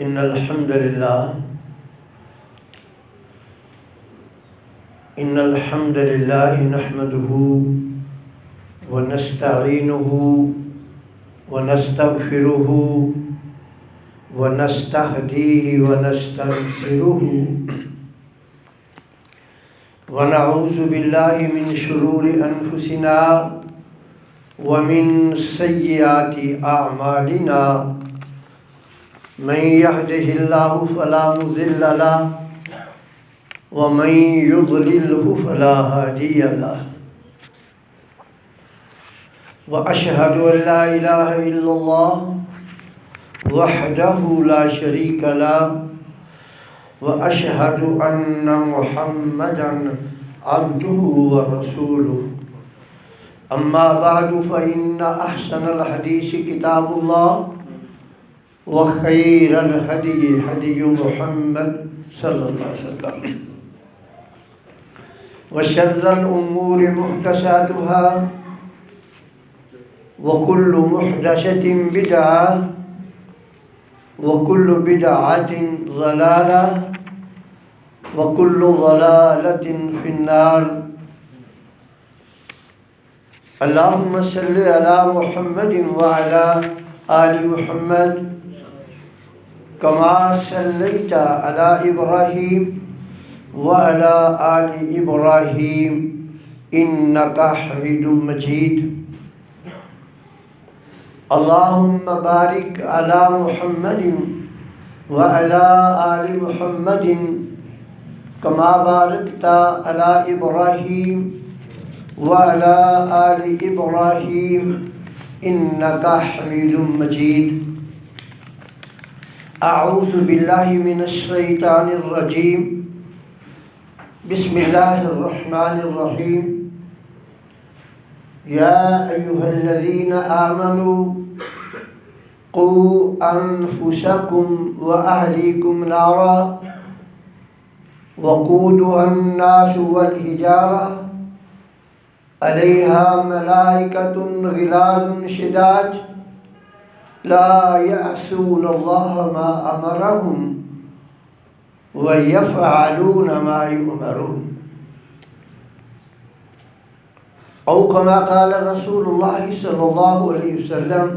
إن الحمد لله نحمده ونستعينه ونستغفره ونستهديه ونستنصره ونعوذ بالله من شرور أنفسنا ومن سيئات أعمالنا من يهده الله فلا مضل له ومن يضلله فلا هادي له وأشهد أن لا إله إلا الله وحده لا شريك له وأشهد أن محمدا عبده ورسوله أما بعد فإن أحسن الحديث كتاب الله وخير الهدي هدي محمد صلى الله عليه وسلم وشر الأمور محدثاتها وكل محدثة بدعة وكل بدعة ضلالة وكل ضلالة في النار اللهم صل على محمد وعلى آل محمد كما صليت على إبراهيم وعلى آل إبراهيم إنك حميد مجيد اللهم بارك على محمد وعلى آل محمد كما باركت على إبراهيم وعلى آل إبراهيم إنك حميد مجيد أعوذ بالله من الشيطان الرجيم بسم الله الرحمن الرحيم يا أيها الذين آمنوا قوا أنفسكم وأهليكم نارا وقودها الناس والحجارة عليها ملائكة غلاظ شداد لا يعصون الله ما أمرهم ويفعلون ما يؤمرون أو كما قال رسول الله صلى الله عليه وسلم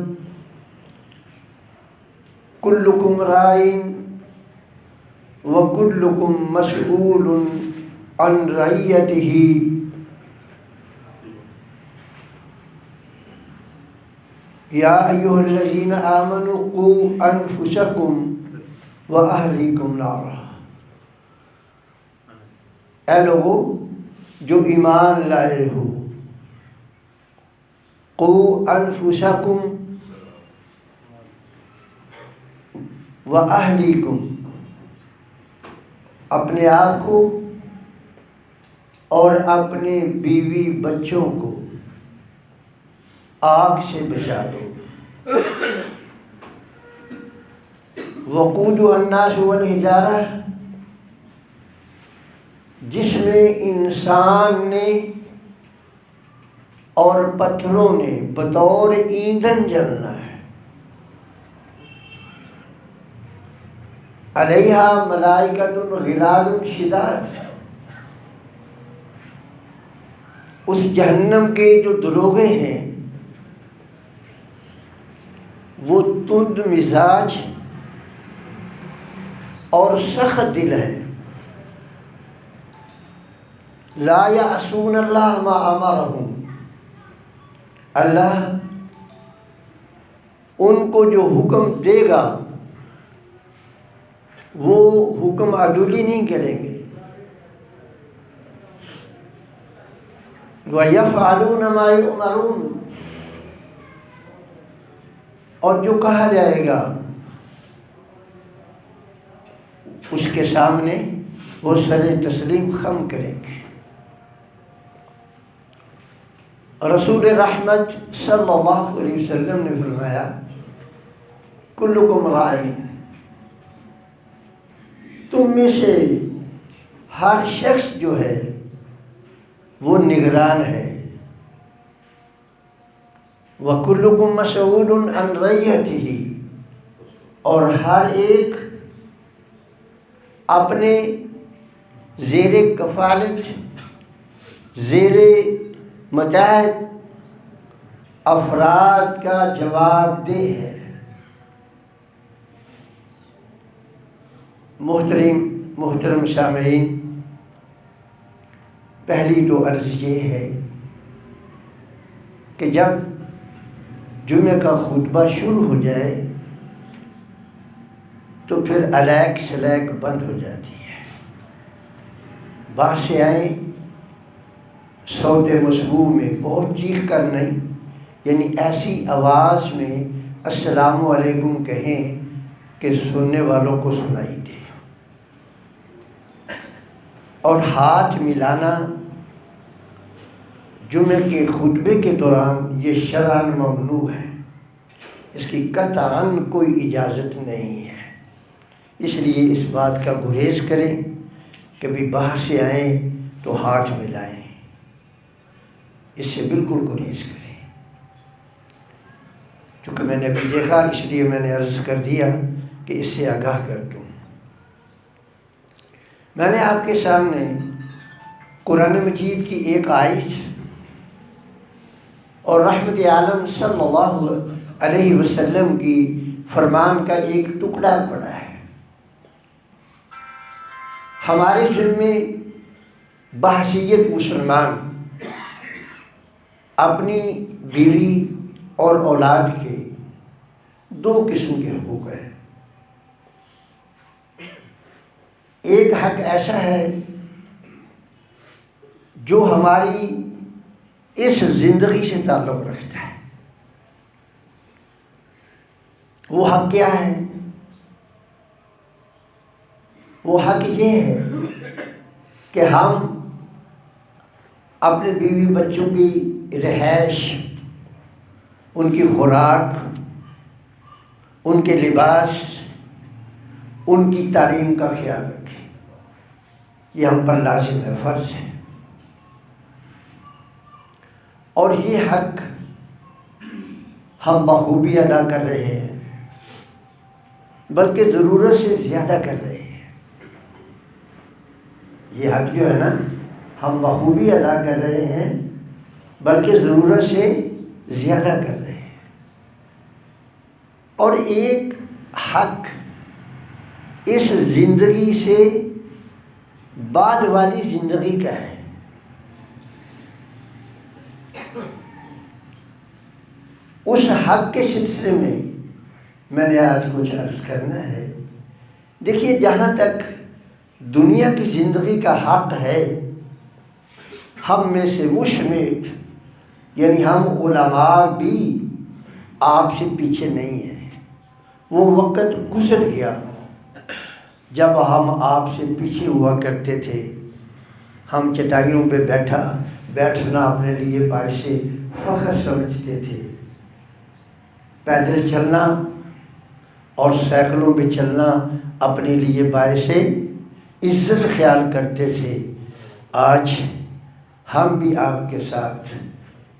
كلكم راع وكلكم مسؤول عن رعيته یا ایھا الذین آمنوا قوا انفسکم واہلیکم نارا، اے لوگو جو ایمان لائے ہو، قوا انفسکم واہلیکم، اپنے آپ کو اور اپنے بیوی بچوں کو آگ سے بچا دو۔ وقودها الناس والحجارہ، جس میں انسان نے اور پتھروں نے بطور ایندھن جلنا ہے۔ علیہا ملائکۃ غلاظ شداد، اس جہنم کے جو دروغے ہیں وہ تند مزاج اور سخت دل ہے۔ لا یعصون اللہ ما امرہم، اللہ ان کو جو حکم دے گا وہ حکم عدولی نہیں کریں گے۔ وَيَفْعَلُونَ مَا يُؤْمَرُونَ، اور جو کہا جائے گا اس کے سامنے وہ سر تسلیم خم کریں گے۔ رسول رحمت صلی اللہ علیہ وسلم نے فرمایا کلکم راعٍ، تم میں سے ہر شخص جو ہے وہ نگران ہے۔ وَكُلُّكُمْ مَسْئُولٌ عَنْ رَعِيَّتِهِ، اور ہر ایک اپنے زیر کفالت، زیر متحد افراد کا جواب دہ ہے۔ محترم سامعین، پہلی تو عرض یہ ہے کہ جب جمعہ کا خطبہ شروع ہو جائے تو پھر الیک سلیک بند ہو جاتی ہے۔ باہر سے آئیں، صوت مسموع میں بہت چیخ کر نہیں، یعنی ایسی آواز میں السلام علیکم کہیں کہ سننے والوں کو سنائی دے، اور ہاتھ ملانا جمعے کے خطبے کے دوران یہ شرعاً ممنوع ہے، اس کی قطعاً کوئی اجازت نہیں ہے۔ اس لیے اس بات کا گریز کریں کہ بھی باہر سے آئیں تو ہاتھ ملائیں، اس سے بالکل گریز کریں۔ چونکہ میں نے ابھی دیکھا، اس لیے میں نے عرض کر دیا کہ اس سے آگاہ کر دوں۔ میں نے آپ کے سامنے قرآن مجید کی ایک آیت اور رحمت عالم صلی اللہ علیہ وسلم کی فرمان کا ایک ٹکڑا پڑا ہے۔ ہمارے ذمے بحیثیت مسلمان اپنی بیوی اور اولاد کے دو قسم کے حقوق ہیں۔ ایک حق ایسا ہے جو ہماری اس زندگی سے تعلق رکھتا ہے۔ وہ حق کیا ہے؟ وہ حق یہ ہے کہ ہم اپنے بیوی بچوں کی رہائش، ان کی خوراک، ان کے لباس، ان کی تعلیم کا خیال رکھیں۔ یہ ہم پر لازم ہے، فرض ہے۔ اور یہ حق ہم بخوبی ادا کر رہے ہیں، بلکہ ضرورت سے زیادہ کر رہے ہیں۔ یہ حق جو ہے نا، ہم بخوبی ادا کر رہے ہیں، بلکہ ضرورت سے زیادہ کر رہے ہیں۔ اور ایک حق اس زندگی سے بعد والی زندگی کا ہے۔ اس حق کے سلسلے میں نے آج کچھ عرض کرنا ہے۔ دیکھیے، جہاں تک دنیا کی زندگی کا حق ہے، ہم میں سے مشمت، یعنی ہم علماء بھی آپ سے پیچھے نہیں ہیں۔ وہ وقت گزر گیا جب ہم آپ سے پیچھے ہوا کرتے تھے۔ ہم چٹائیوں پہ بیٹھنا اپنے لیے باعث فخر سمجھتے تھے۔ پیدل چلنا اور سائیکلوں پہ چلنا اپنے لیے باعث عزت خیال کرتے تھے۔ آج ہم بھی آپ کے ساتھ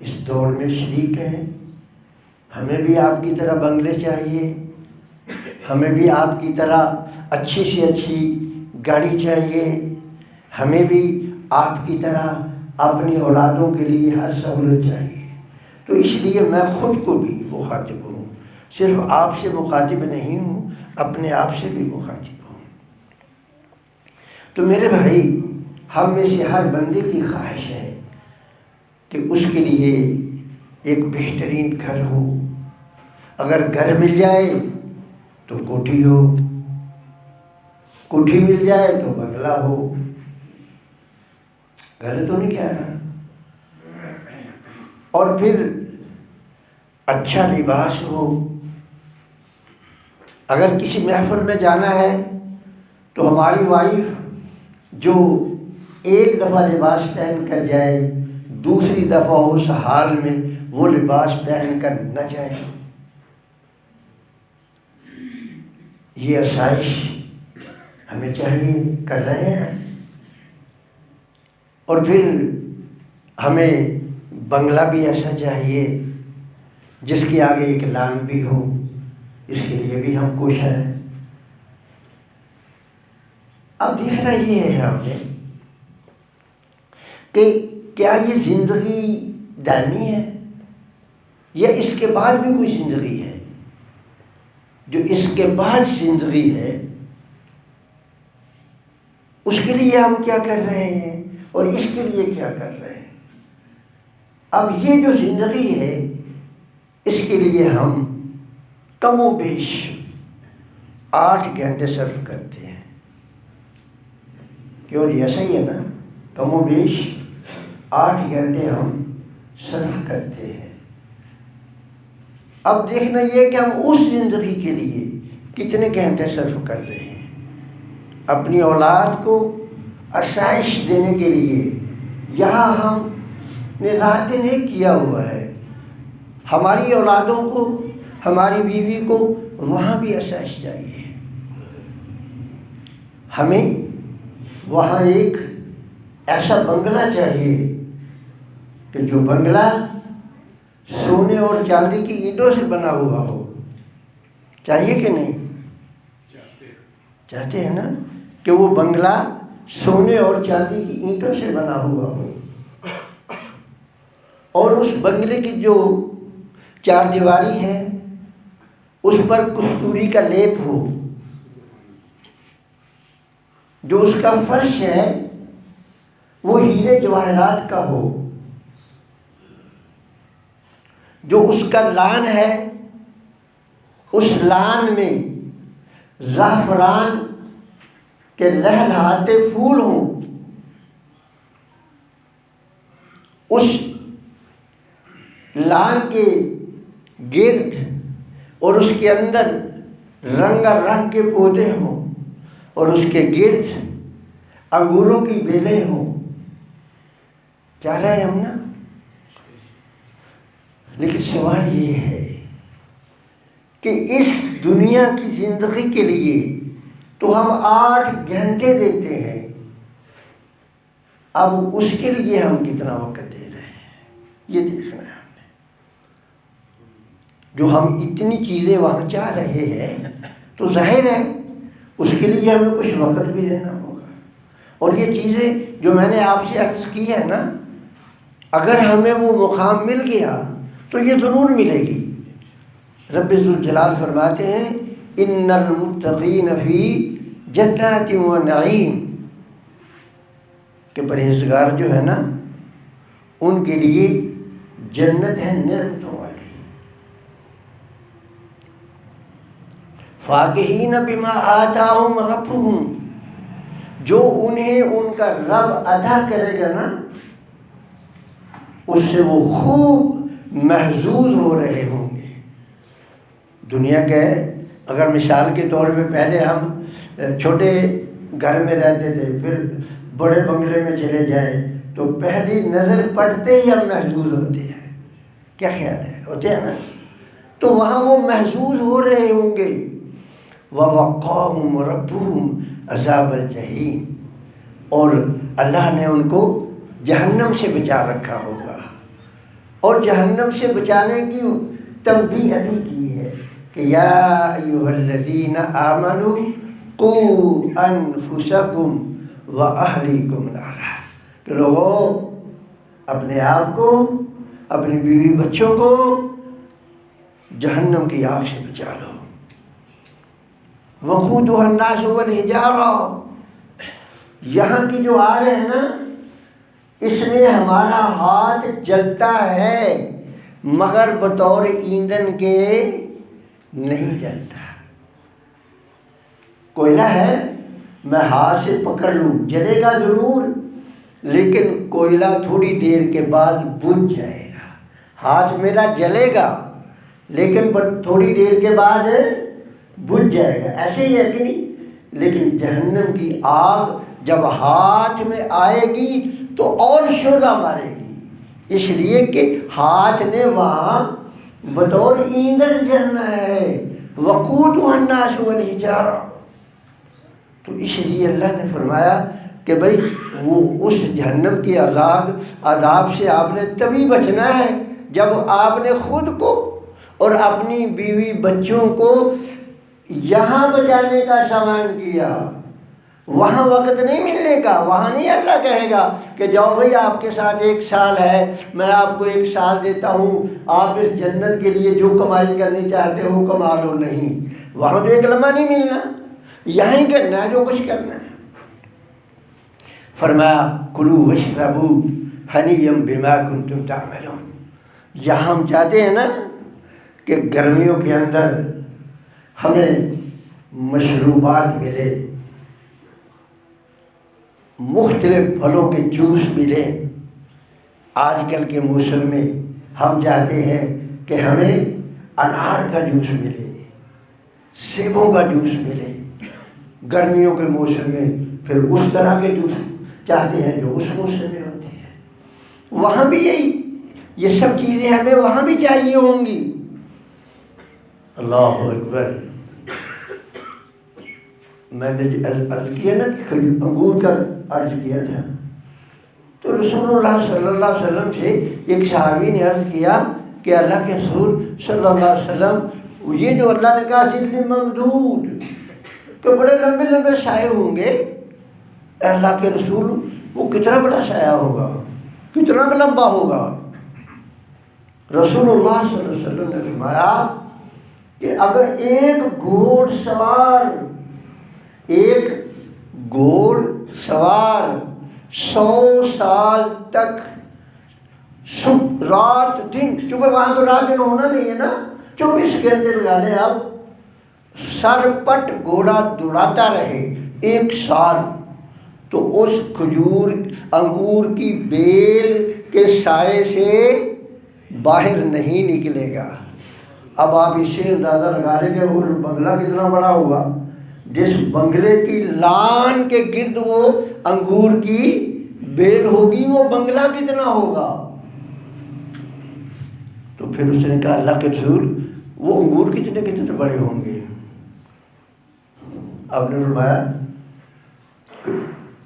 اس دور میں شریک ہیں۔ ہمیں بھی آپ کی طرح بنگلے چاہیے، ہمیں بھی آپ کی طرح اچھی سے اچھی گاڑی چاہیے، ہمیں بھی آپ کی طرح اپنی اولادوں کے لیے ہر سہولت چاہیے۔ تو اس لیے میں خود کو بھی مخاطب ہوں، صرف آپ سے مخاطب نہیں ہوں، اپنے آپ سے بھی مخاطب ہوں۔ تو میرے بھائی، ہم میں سے ہر بندے کی خواہش ہے کہ اس کے لیے ایک بہترین گھر ہو۔ اگر گھر مل جائے تو کوٹھی ہو، کوٹھی مل جائے تو بنگلہ ہو۔ غلط تو نہیں کہہ رہا؟ اور پھر اچھا لباس ہو۔ اگر کسی محفل میں جانا ہے تو ہماری وائف جو ایک دفعہ لباس پہن کر جائے، دوسری دفعہ اس حال میں وہ لباس پہن کر نہ جائے۔ یہ آسائش ہمیں چاہیے، کر رہے ہیں۔ اور پھر ہمیں بنگلہ بھی ایسا چاہیے جس کے آگے ایک لان بھی ہو، اس کے لیے بھی ہم خوش ہیں۔ اب دیکھنا یہ ہے ہم نے کہ کیا یہ زندگی دائمی ہے یا اس کے بعد بھی کوئی زندگی ہے؟ جو اس کے بعد زندگی ہے اس کے لیے ہم کیا کر رہے ہیں اور اس کے لیے کیا کر رہے ہیں؟ اب یہ جو زندگی ہے اس کے لیے ہم کم و بیش 8 گھنٹے صرف کرتے ہیں. کیوں جی؟ ایسا ہی ہے نا، کم و بیش 8 گھنٹے ہم صرف کرتے ہیں. اب دیکھنا یہ کہ ہم اس زندگی کے لیے کتنے گھنٹے صرف کر رہے ہیں. اپنی اولاد کو آسائش دینے کے لیے یہاں ہم نے رات دن کیا ہوا ہے. ہماری اولادوں کو، ہماری بیوی کو وہاں بھی آسائش چاہیے. ہمیں وہاں ایک ایسا بنگلہ چاہیے کہ جو بنگلہ سونے اور چاندی کی اینٹوں سے بنا ہوا ہو. چاہیے کہ نہیں؟ چاہتے ہیں نا کہ وہ بنگلہ سونے اور چاندی کی اینٹوں سے بنا ہوا ہو، اور اس بنگلے کی جو چار دیواری ہے اس پر کستوری کا لیپ ہو، جو اس کا فرش ہے وہ ہیرے جواہرات کا ہو، جو اس کا لان ہے اس لان میں زعفران کے لہلہاتے پھول ہوں، اس لان کے گرد اور اس کے اندر رنگا رنگ کے پودے ہوں، اور اس کے گرد انگوروں کی بیلیں ہوں. چاہ رہے ہیں ہم نا. لیکن سوال یہ ہے کہ اس دنیا کی زندگی کے لیے تو ہم 8 گھنٹے دیتے ہیں، اب اس کے لیے ہم کتنا وقت دے رہے ہیں یہ دیکھنا ہے ہم نے. جو ہم اتنی چیزیں وہاں چاہ رہے ہیں تو ظاہر ہے اس کے لیے ہمیں کچھ وقت بھی دینا ہوگا. اور یہ چیزیں جو میں نے آپ سے عرض کی ہے نا، اگر ہمیں وہ مقام مل گیا تو یہ ضرور ملے گی. رب ذوالجلال فرماتے ہیں ان المتقین فی جنات و نعیم، کہ پرہیزگار جو ہے نا ان کے لیے جنت ہے نعمتوں والی. فاکہین بما آتاہم ربہم، جو انہیں ان کا رب عطا کرے گا نا اس سے وہ خوب محظوظ ہو رہے ہوں گے. دنیا کے اگر مثال کے طور پہ پہلے ہم چھوٹے گھر میں رہتے تھے، پھر بڑے بنگلے میں چلے جائیں تو پہلی نظر پڑتے ہی ہم محظوظ ہوتے ہیں. کیا خیال ہے؟ ہوتے ہیں نا. تو وہاں وہ محظوظ ہو رہے ہوں گے. وَوَقَاهُمْ رَبُّهُمْ عَذَابَ الْجَحِيمِ، اور اللہ نے ان کو جہنم سے بچا رکھا ہوگا. اور جہنم سے بچانے کی تنبیہ ابھی کی ہے کہ یا ایھا الذین آمنوا قوا انفسکم واہلیکم نارا، کہ لوگوں اپنے آپ کو، اپنی بیوی بچوں کو جہنم کی آگ سے بچا لو. وقودھا الناس والحجارہ، یہاں کی جو آگ ہے نا اس میں ہمارا ہاتھ جلتا ہے مگر بطور ایندھن کے نہیں جلتا. کوئلہ ہے، میں ہاتھ سے پکڑ لوں جلے گا ضرور، لیکن کوئلہ تھوڑی دیر کے بعد بجھ جائے گا. ہاتھ میرا جلے گا لیکن تھوڑی دیر کے بعد بجھ جائے گا. ایسے ہی ہے کہ نہیں؟ لیکن جہنم کی آگ جب ہاتھ میں آئے گی تو اور شعلہ مارے گی، اس لیے کہ ہاتھ نے وہاں بطور ایندھن جلنا ہے. وقودھا الناس والحجارہ، تو اس لیے اللہ نے فرمایا کہ بھائی وہ اس جہنم کے عذاب سے آپ نے تبھی بچنا ہے جب آپ نے خود کو اور اپنی بیوی بچوں کو یہاں بچانے کا سامان کیا. وہاں وقت نہیں ملنے کا، وہاں نہیں اللہ کہے گا کہ جاؤ بھائی آپ کے ساتھ 1 سال ہے، میں آپ کو 1 سال دیتا ہوں، آپ اس جنت کے لیے جو کمائی کرنی چاہتے ہو کما لو. نہیں، وہاں تو 1 لمحہ نہیں ملنا، یہاں ہی کرنا ہے جو کچھ کرنا ہے. فرمایا کلوا واشربوا ہنیئا بما کنتم تعملون. یہاں ہم چاہتے ہیں نا کہ گرمیوں کے اندر ہمیں مشروبات ملے، مختلف پھلوں کے جوس ملے. آج کل کے موسم میں ہم چاہتے ہیں کہ ہمیں انار کا جوس ملے، سیبوں کا جوس ملے. گرمیوں کے موسم میں پھر اس طرح کے جوس چاہتے ہیں جو اس موسم میں ہوتے ہیں. وہاں بھی یہ سب چیزیں ہمیں وہاں بھی چاہیے ہوں گی. اللہ اکبر. میں نے عرض کیا نا کہ انگور کا عرض کیا تھا، تو رسول اللہ صلی اللہ علیہ وسلم سے ایک صحابی نے عرض کیا کہ اللہ کے رسول صلی اللہ علیہ وسلم، یہ جو اللہ نے کہا ظل ممدود، تو بڑے لمبے لمبے سائے ہوں گے. اللہ کے رسول وہ کتنا بڑا سایہ ہوگا، کتنا لمبا ہوگا؟ رسول اللہ صلی اللہ علیہ وسلم نے فرمایا کہ اگر ایک گھوڑ سوار 100 سال تک رات دن، چونکہ وہاں تو رات دن ہونا نہیں ہے نا، 24 گھنٹے لگا لیں آپ، سر پٹ گھوڑا دوڑاتا رہے 1 سال، تو اس انگور کی بیل کے سائے سے باہر نہیں نکلے گا. اب آپ اس سے اندازہ لگا لیں کہ وہ بنگلہ کتنا بڑا ہوگا. جس بنگلے کی لان کے گرد وہ انگور کی بیل ہوگی، وہ بنگلہ کتنا ہوگا. تو پھر اس نے کہا اللہ کے رسول وہ انگور کتنے بڑے ہوں گے. آپ نے فرمایا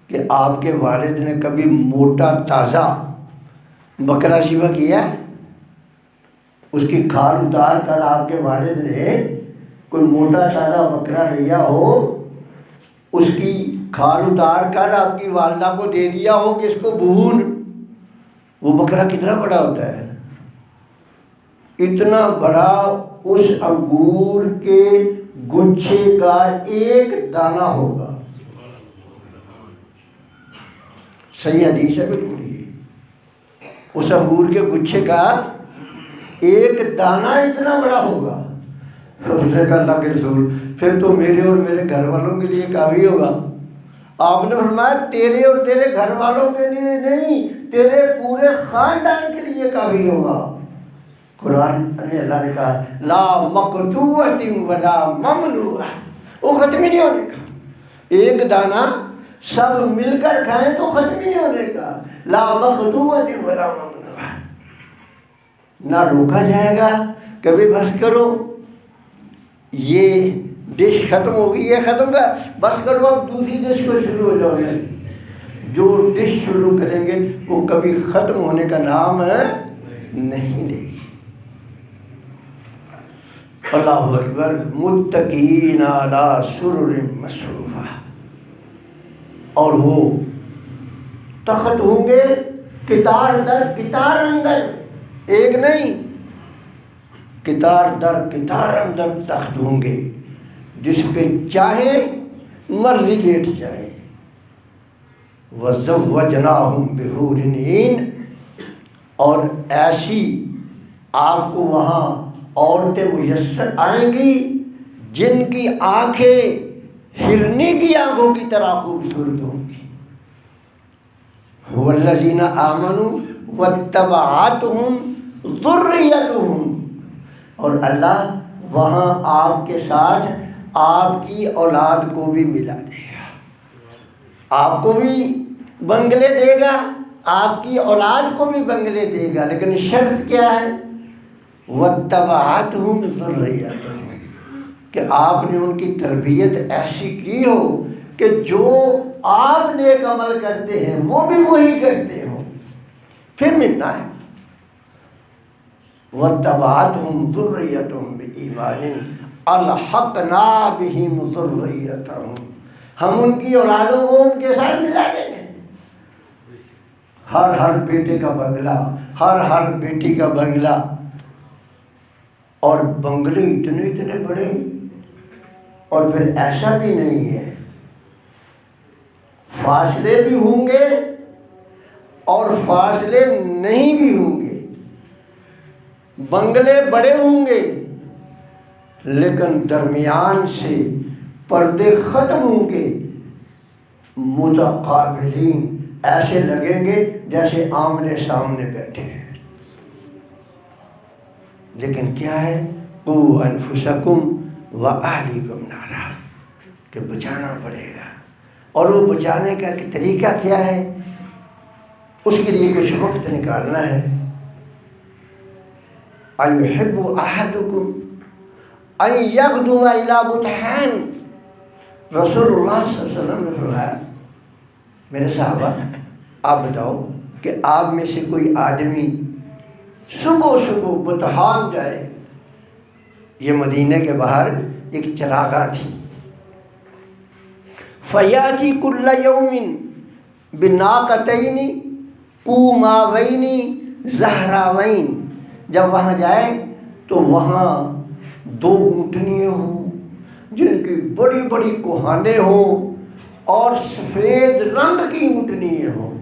کہ آپ کے والد نے کبھی موٹا تازہ بکرا ذبح کیا؟ اس کی کھال اتار کر آپ کے والد نے کوئی موٹا تازہ بکرا لیا ہو، اس کی کھال اتار کر آپ کی والدہ کو دے دیا ہو کہ اس کو بھون. وہ بکرا کتنا بڑا ہوتا ہے؟ اتنا بڑا اس انگور کے گچھے کا 1 دانہ ہوگا. صحیح حدیث ہے بالکل. اس انگور کے گچھے کا 1 دانہ اتنا بڑا ہوگا. اس نے کہا اللہ کے رسول پھر تو میرے اور میرے گھر والوں کے لیے کافی ہوگا. آپ نے فرمایا تیرے اور تیرے گھر والوں کے لیے نہیں، تیرے پورے خاندان کے لیے کافی ہوگا. قرآن میں اللہ نے کہا لا مقطوعۃ ولا ممنوعہ، وہ ختم ہی نہیں ہونے کا. 1 دانہ سب مل کر کھائیں تو ختم ہی نہیں ہونے کا. لا مقطوعۃ ولا ممنوعہ، نہ روکا جائے گا کبھی بس کرو یہ ڈش ختم ہوگی، یہ ختم کر بس کرو، اب دوسری ڈش کو شروع ہو جاؤ گے. جو ڈش شروع کریں گے وہ کبھی ختم ہونے کا نام نہیں لے گی. اللہ اکبر. متکئین علی سرر مصفوفہ، اور وہ تخت ہوں گے قطار در قطار اندر، ایک نہیں قطار در قطار اندر تخت ہوں گے، جس پہ چاہے مرضی لیٹ جائے. وَزَوَّجْنَاهُمْ بِحُورٍ عِينٍ، اور ایسی آپ کو وہاں عورتیں میسر آئیں گی جن کی آنکھیں ہرنی کی آنکھوں کی طرح خوبصورت ہوں گی. وَالَّذِينَ آمَنُوا وَاتَّبَعَتْهُمْ ذُرِّيَّتُهُمْ، اور اللہ وہاں آپ کے ساتھ آپ کی اولاد کو بھی ملا دے گا. آپ کو بھی بنگلے دے گا، آپ کی اولاد کو بھی بنگلے دے گا، لیکن شرط کیا ہے؟ وَاتَّبَعَتْهُمْ ذُرِّيَّتُهُمْ، کہ آپ نے ان کی تربیت ایسی کی ہو کہ جو آپ نیک عمل کرتے ہیں وہ بھی وہی کرتے ہوں، پھر ملنا ہے. وَاتَّبَعَتْهُمْ ذُرِّيَّتُهُمْ بِإِيمَانٍ أَلْحَقْنَا بِهِمْ ذُرِّيَّتَهُمْ، ہم ان کی اولادوں کو ان کے ساتھ ملا دیں گے۔ ہر بیٹے کا بنگلہ، ہر بیٹی کا بنگلہ، اور بنگلے اتنے بڑے، اور پھر ایسا بھی نہیں ہے، فاصلے بھی ہوں گے اور فاصلے نہیں بھی ہوں گے، بنگلے بڑے ہوں گے لیکن درمیان سے پردے ختم ہوں گے، متقابلین ایسے لگیں گے جیسے آمنے سامنے بیٹھے ہیں۔ لیکن کیا ہے؟ قُوا أَنفُسَكُمْ وَأَهْلِيكُمْ نَارًا، کہ بچانا پڑے گا۔ اور وہ بچانے کا طریقہ کیا ہے؟ اس کے لیے کچھ وقت نکالنا ہے۔ أَيُحِبُّ أَحَدُكُمْ أَن يَغْدُوَ إِلَىٰ بُطْحَانٍ، رسول اللہ صلی اللہ علیہ وسلم نے فرمایا، میرے صحابہ آپ بتاؤ کہ آپ میں سے کوئی آدمی صبح بطحان جائے، یہ مدینہ کے باہر ایک چراگاہ تھی، فَيَأْتِي كُلَّ يَوْمٍ بِنَاقَتَيْنِ قُومَاوَيْنِ زَهْرَاوَيْنِ، جب وہاں جائے تو وہاں 2 اونٹنیاں ہوں جن کی بڑی بڑی کوہانے ہوں اور سفید رنگ کی اونٹنیاں ہوں۔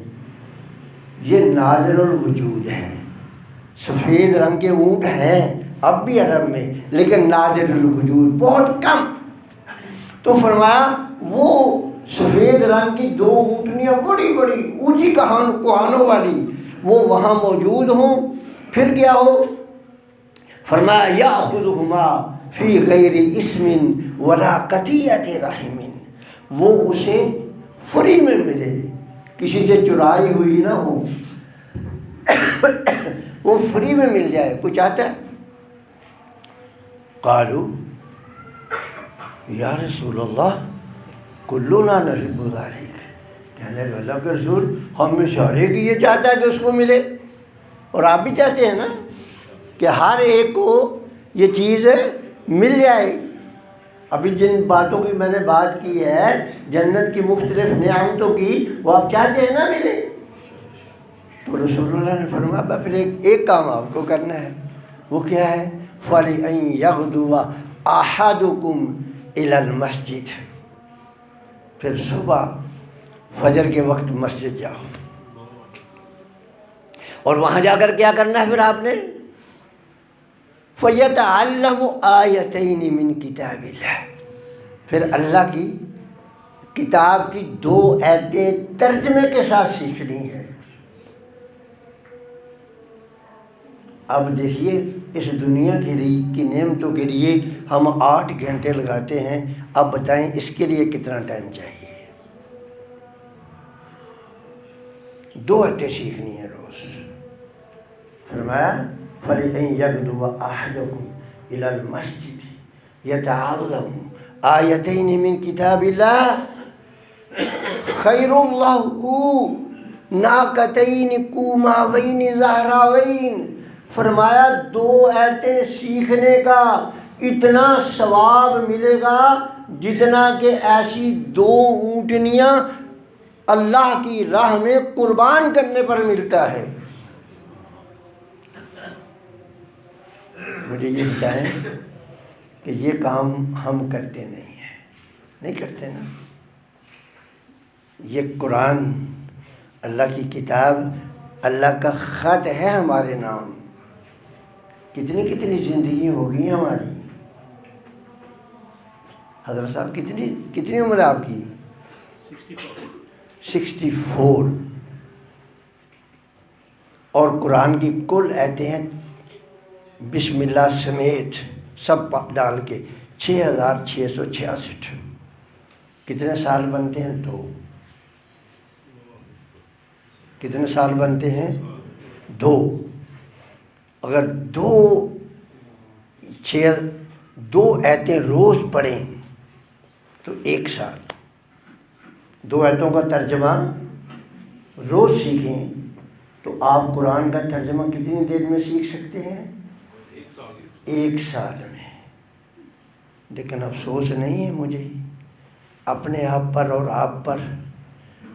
یہ نادر الوجود ہے، سفید رنگ کے اونٹ ہیں اب بھی عرب میں، لیکن نادر الوجود، بہت کم۔ تو فرمایا وہ سفید رنگ کی 2 اونٹنیاں بڑی بڑی اونچی کوہانوں والی وہ وہاں موجود ہوں، پھر کیا ہو؟ فرمایا یأخذہما فی غیر اسم ولا قطیعۃ رحم، وہ اسے فری میں ملے، کسی سے چرائی ہوئی نہ ہو، وہ فری میں مل جائے۔ کوئی چاہتا ہے؟ قالوا یا رسول اللہ کلنا نحب ذلک، کہنے لگے اللہ کے رسول ہم میں سے ہر ایک یہ چاہتا ہے کہ اس کو ملے، اور آپ بھی چاہتے ہیں نا کہ ہر ایک کو یہ چیز مل جائے۔ ابھی جن باتوں کی میں نے بات کی ہے، جنت کی مختلف نعمتوں کی، وہ آپ چاہتے ہیں نا ملے؟ تو رسول اللہ نے فرمایا پھر ایک کام آپ کو کرنا ہے، وہ کیا ہے؟ فَلِأَن يَغْدُوَ أَحَدُكُمْ إِلَى الْمَسْجِدِ، پھر صبح فجر کے وقت مسجد جاؤ، اور وہاں جا کر کیا کرنا ہے پھر آپ نے؟ فَيَتَعَلَّمُ آیَتَيْنِ مِن کِتَابِ اللَّهِ، پھر اللہ کی کتاب کی 2 آیتیں ترجمے کے ساتھ سیکھنی ہے۔ اب دیکھیے اس دنیا کی نعمتوں کے لیے ہم 8 گھنٹے لگاتے ہیں، اب بتائیں اس کے لیے کتنا ٹائم چاہیے؟ 2 آیتیں سیکھنی ہے روز۔ فرمایا فَلِأَن يَغْدُوَ أَحَدُكُمْ إِلَى الْمَسْجِدِ يَتَعَلَّمُ آیَتَيْنِ مِن کِتَابِ اللَّهِ خَيْرٌ لَهُ نَاقَتَيْنِ قُومَاوَيْنِ زَهْرَاوَيْنِ، فرمایا 2 آیتیں سیکھنے کا اتنا ثواب ملے گا جتنا کہ ایسی 2 اونٹنیاں اللہ کی راہ میں قربان کرنے پر ملتا ہے۔ مجھے یہ بتائیں کہ یہ کام ہم کرتے نہیں کرتے نا؟ یہ قرآن اللہ کی کتاب، اللہ کا خط ہے ہمارے نام، کتنی زندگی ہو گئی ہماری۔ حضرت صاحب کتنی عمر ہے آپ کی؟ 64، اور قرآن کی کل آیتیں ہیں بسم اللہ سمیت سب ڈال کے 6666۔ کتنے سال بنتے ہیں؟ 2۔ کتنے سال بنتے ہیں؟ 2۔ اگر 2 آیتیں روز پڑھیں تو 1 سال۔ 2 آیتوں کا ترجمہ روز سیکھیں تو آپ قرآن کا ترجمہ کتنی دیر میں سیکھ سکتے ہیں؟ 1 سال میں۔ لیکن افسوس نہیں ہے مجھے، اپنے آپ پر اور آپ پر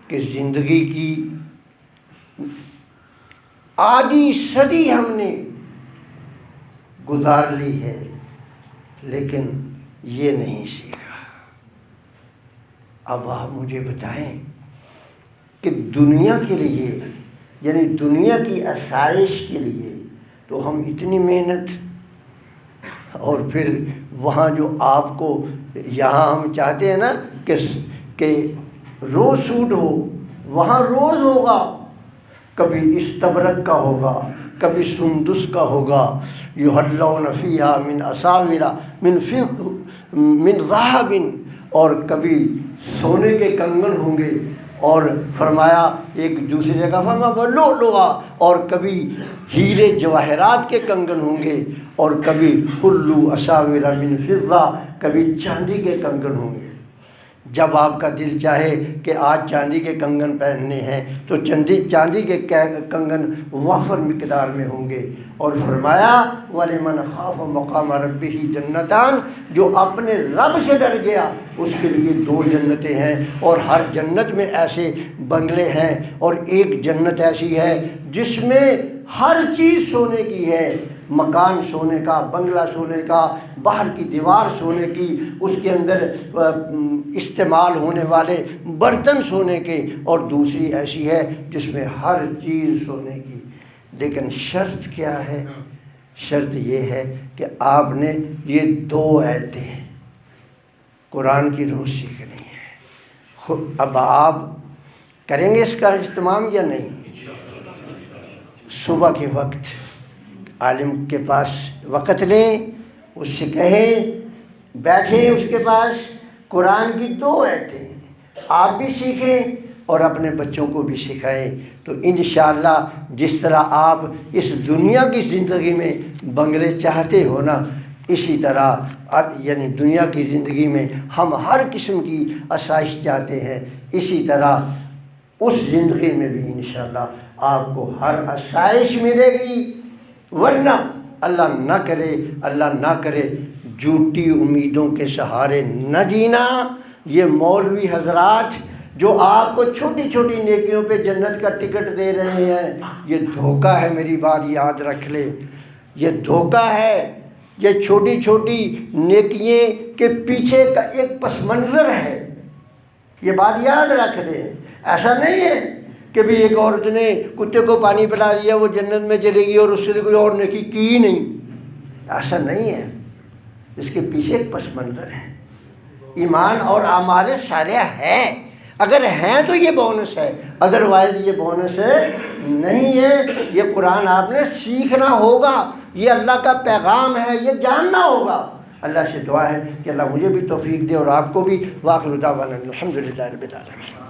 کہ زندگی کی آدھی صدی ہم نے گزار لی ہے لیکن یہ نہیں سیکھا۔ اب آپ مجھے بتائیں کہ دنیا کے لیے یعنی دنیا کی آسائش کے لیے تو ہم اتنی محنت، اور پھر وہاں جو آپ کو یہاں ہم چاہتے ہیں نا کہ روز سوٹ ہو، وہاں روز ہوگا، کبھی استبرق کا ہوگا، کبھی سندس کا ہوگا، یحلون فیہا من اساور من ذہب، اور کبھی سونے کے کنگن ہوں گے، اور فرمایا ایک دوسری جگہ فرمایا لؤلؤا، اور کبھی ہیرے جواہرات کے کنگن ہوں گے، اور کبھی حلوا اساور من فضہ، کبھی چاندی کے کنگن ہوں گے۔ جب آپ کا دل چاہے کہ آج چاندی کے کنگن پہننے ہیں تو چاندی کے کنگن وافر مقدار میں ہوں گے، اور فرمایا وَلِمَنْ خَافَ مَقَامَ رَبِّهِ جَنَّتَانِ، جو اپنے رب سے ڈر گیا اس کے لیے 2 جنتیں ہیں، اور ہر جنت میں ایسے بنگلے ہیں، اور ایک جنت ایسی ہے جس میں ہر چیز سونے کی ہے، مکان سونے کا، بنگلہ سونے کا، باہر کی دیوار سونے کی، اس کے اندر استعمال ہونے والے برتن سونے کے، اور دوسری ایسی ہے جس میں ہر چیز سونے کی۔ لیکن شرط کیا ہے؟ شرط یہ ہے کہ آپ نے یہ 2 آیتیں قرآن کی روح سیکھنی ہے۔ اب آپ کریں گے اس کا اہتمام یا نہیں؟ صبح کے وقت عالم کے پاس وقت لیں، اس سے کہیں، بیٹھیں اس کے پاس، قرآن کی 2 آیتیں آپ بھی سیکھیں اور اپنے بچوں کو بھی سکھائیں، تو انشاءاللہ جس طرح آپ اس دنیا کی زندگی میں بنگلے چاہتے ہو نا، اسی طرح یعنی دنیا کی زندگی میں ہم ہر قسم کی آسائش چاہتے ہیں، اسی طرح اس زندگی میں بھی انشاءاللہ آپ کو ہر آسائش ملے گی۔ ورنہ اللہ نہ کرے جھوٹی امیدوں کے سہارے نہ جینا۔ یہ مولوی حضرات جو آپ کو چھوٹی چھوٹی نیکیوں پہ جنت کا ٹکٹ دے رہے ہیں، یہ دھوکہ ہے، میری بات یاد رکھ لے، یہ دھوکہ ہے۔ یہ چھوٹی چھوٹی نیکییں کے پیچھے کا ایک پس منظر ہے، یہ بات یاد رکھ لیں۔ ایسا نہیں ہے کہ بھی ایک عورت نے کتے کو پانی پلا دیا وہ جنت میں چلے گی اور اس سے کوئی اور نیکی کی ہی نہیں، ایسا نہیں ہے۔ اس کے پیچھے ایک پس منظر ہے، ایمان اور اعمال صالحہ ہے، اگر ہیں تو یہ بونس ہے، ادروائز یہ بونس نہیں ہے۔ یہ قرآن آپ نے سیکھنا ہوگا، یہ اللہ کا پیغام ہے، یہ جاننا ہوگا۔ اللہ سے دعا ہے کہ اللہ مجھے بھی توفیق دے اور آپ کو بھی۔ وآخر دعوانا الحمدللہ رب العالمین۔